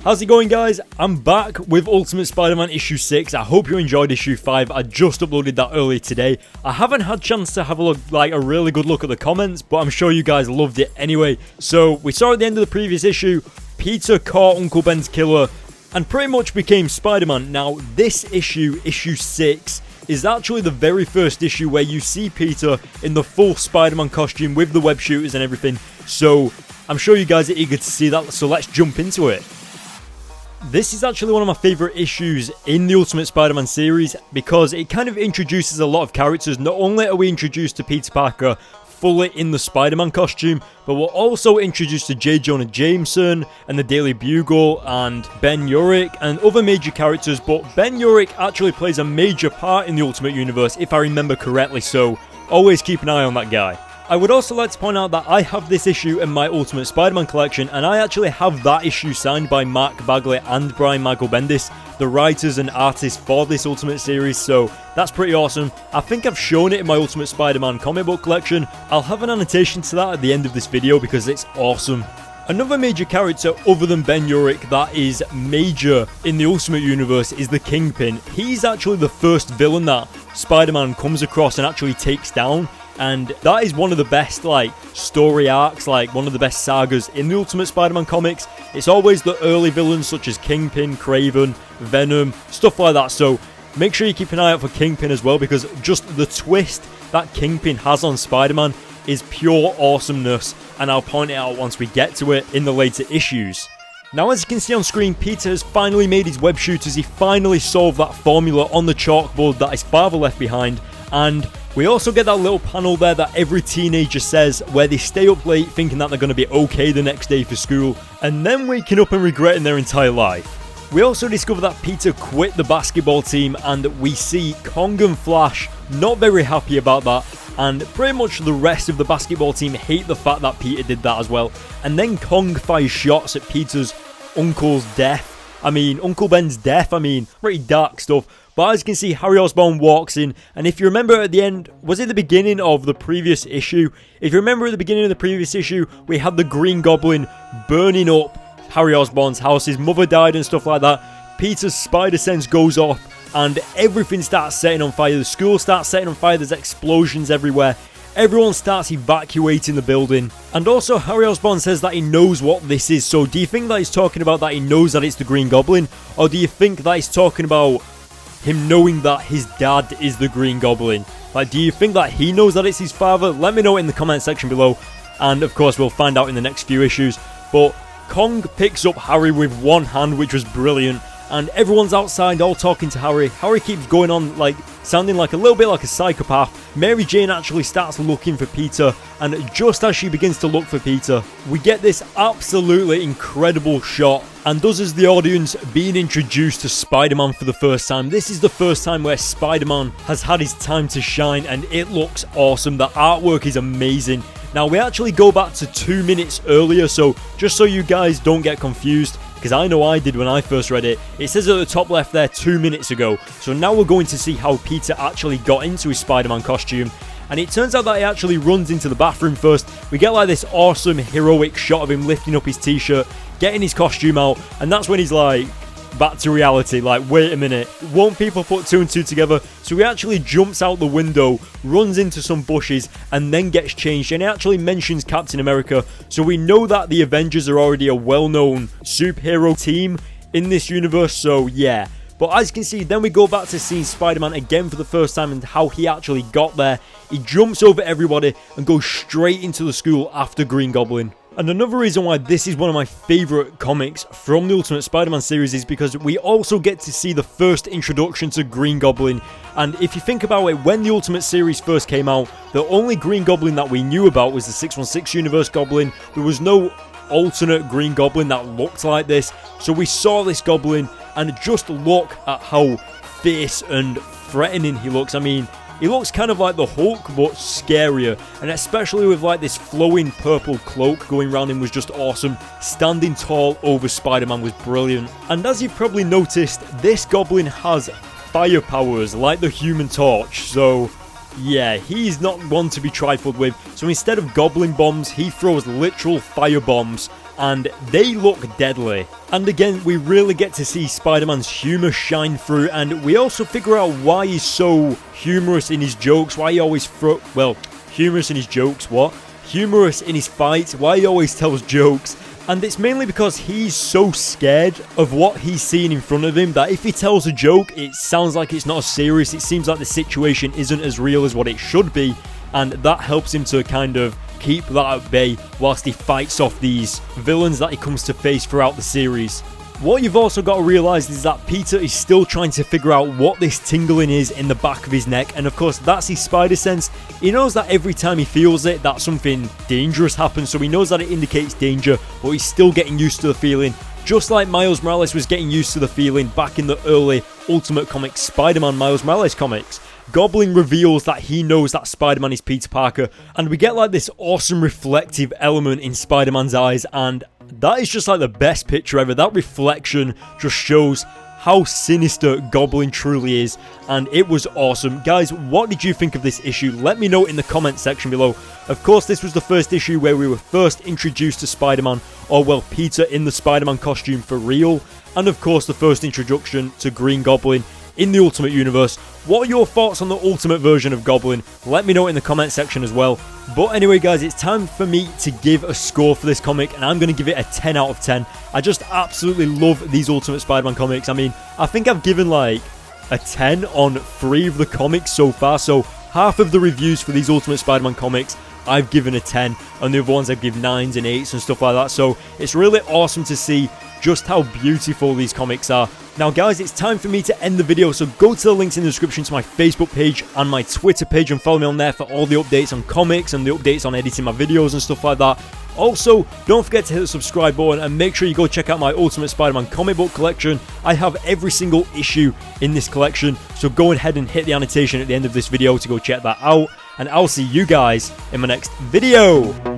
How's it going, guys? I'm back with Ultimate Spider-Man issue 6. I hope you enjoyed issue 5. I just uploaded that earlier today. I haven't had a chance to have a look, a really good look at the comments, but I'm sure you guys loved it anyway. So we saw at the end of the previous issue, Peter caught Uncle Ben's killer and pretty much became Spider-Man. Now, this issue, issue 6, is actually the very first issue where you see Peter in the full Spider-Man costume with the web shooters and everything. So I'm sure you guys are eager to see that, so let's jump into it. This is actually one of my favourite issues in the Ultimate Spider-Man series because it kind of introduces a lot of characters. Not only are we introduced to Peter Parker fully in the Spider-Man costume, but we're also introduced to J. Jonah Jameson and the Daily Bugle and Ben Urich and other major characters, but Ben Urich actually plays a major part in the Ultimate Universe if I remember correctly, so always keep an eye on that guy. I would also like to point out that I have this issue in my Ultimate Spider-Man collection, and I actually have that issue signed by Mark Bagley and Brian Michael Bendis, the writers and artists for this Ultimate series, so that's pretty awesome. I think I've shown it in my Ultimate Spider-Man comic book collection. I'll have an annotation to that at the end of this video because it's awesome. Another major character other than Ben Urich that is major in the Ultimate Universe is the Kingpin. He's actually the first villain that Spider-Man comes across and actually takes down. And that is one of the best, story arcs, one of the best sagas in the Ultimate Spider-Man comics. It's always the early villains such as Kingpin, Kraven, Venom, stuff like that. So make sure you keep an eye out for Kingpin as well, because just the twist that Kingpin has on Spider-Man is pure awesomeness. And I'll point it out once we get to it in the later issues. Now, as you can see on screen, Peter has finally made his web shooters. He finally solved that formula on the chalkboard that his father left behind. And we also get that little panel there that every teenager says, where they stay up late thinking that they're going to be okay the next day for school, and then waking up and regretting their entire life. We also discover that Peter quit the basketball team, and we see Kong and Flash not very happy about that, and pretty much the rest of the basketball team hate the fact that Peter did that as well. And then Kong fires shots at Peter's uncle's death. Uncle Ben's death, pretty dark stuff. But as you can see, Harry Osborn walks in, and if you remember at the end, was it the beginning of the previous issue? If you remember at the beginning of the previous issue, we had the Green Goblin burning up Harry Osborn's house. His mother died and stuff like that. Peter's spider sense goes off, and everything starts setting on fire. The school starts setting on fire, there's explosions everywhere. Everyone starts evacuating the building. And also, Harry Osborn says that he knows what this is. So do you think that he's talking about that he knows that it's the Green Goblin? Or do you think that he's talking about him knowing that his dad is the Green Goblin? Do you think that he knows that it's his father? Let me know in the comment section below. And of course, we'll find out in the next few issues. But Kong picks up Harry with one hand, which was brilliant. And everyone's outside all talking to Harry. Harry keeps going on, sounding a little bit like a psychopath. Mary Jane actually starts looking for Peter. And just as she begins to look for Peter, we get this absolutely incredible shot. And us as the audience being introduced to Spider-Man for the first time. This is the first time where Spider-Man has had his time to shine. And it looks awesome. The artwork is amazing. Now, we actually go back to 2 minutes earlier. So just so you guys don't get confused, because I know I did when I first read it. It says at the top left there 2 minutes ago. So now we're going to see how Peter actually got into his Spider-Man costume. And it turns out that he actually runs into the bathroom first. We get this awesome heroic shot of him lifting up his t-shirt, getting his costume out. And that's when he's back to reality. Wait a minute, won't people put 2 and 2 together? So he actually jumps out the window, runs into some bushes, and then gets changed. And he actually mentions Captain America. So we know that the Avengers are already a well-known superhero team in this universe. So yeah. But as you can see, then we go back to seeing Spider-Man again for the first time and how he actually got there. He jumps over everybody and goes straight into the school after Green Goblin. And another reason why this is one of my favourite comics from the Ultimate Spider-Man series is because we also get to see the first introduction to Green Goblin. And if you think about it, when the Ultimate series first came out, the only Green Goblin that we knew about was the 616 Universe Goblin. There was no alternate Green Goblin that looked like this. So we saw this Goblin, and just look at how fierce and threatening he looks. He looks kind of like the Hulk, but scarier. And especially with this flowing purple cloak going around him was just awesome. Standing tall over Spider-Man was brilliant. And as you've probably noticed, this Goblin has fire powers like the Human Torch. So yeah, he's not one to be trifled with. So instead of Goblin bombs, he throws literal fire bombs. and they look deadly. And again, we really get to see Spider-Man's humour shine through, and we also figure out why he's so humorous in his jokes, why he always humorous in his jokes, humorous in his fights, why he always tells jokes. And it's mainly because he's so scared of what he's seeing in front of him that if he tells a joke, it sounds like it's not as serious. It seems like the situation isn't as real as what it should be, and that helps him to kind of keep that at bay whilst he fights off these villains that he comes to face throughout the series. What you've also got to realise is that Peter is still trying to figure out what this tingling is in the back of his neck, and of course that's his spider sense. He knows that every time he feels it that something dangerous happens, so he knows that it indicates danger, but he's still getting used to the feeling, just like Miles Morales was getting used to the feeling back in the early Ultimate Comics Spider-Man Miles Morales comics. Goblin reveals that he knows that Spider-Man is Peter Parker, and we get like this awesome reflective element in Spider-Man's eyes, and that is just like the best picture ever. That reflection just shows how sinister Goblin truly is, and it was awesome. Guys, what did you think of this issue? Let me know in the comment section below. Of course, this was the first issue where we were first introduced to Spider-Man, or well, Peter in the Spider-Man costume for real, and of course the first introduction to Green Goblin in the Ultimate Universe. What are your thoughts on the Ultimate version of Goblin? Let me know in the comment section as well. But anyway guys, it's time for me to give a score for this comic, and I'm going to give it a 10 out of 10. I just absolutely love these Ultimate Spider-Man comics. I mean, I think I've given like a 10 on 3 of the comics so far, so half of the reviews for these Ultimate Spider-Man comics I've given a 10, and the other ones I've given 9s and 8s and stuff like that. So it's really awesome to see just how beautiful these comics are. Now guys, it's time for me to end the video, so go to the links in the description to my Facebook page and my Twitter page and follow me on there for all the updates on comics and the updates on editing my videos and stuff like that. Also, don't forget to hit the subscribe button and make sure you go check out my Ultimate Spider-Man comic book collection. I have every single issue in this collection, so go ahead and hit the annotation at the end of this video to go check that out, and I'll see you guys in my next video.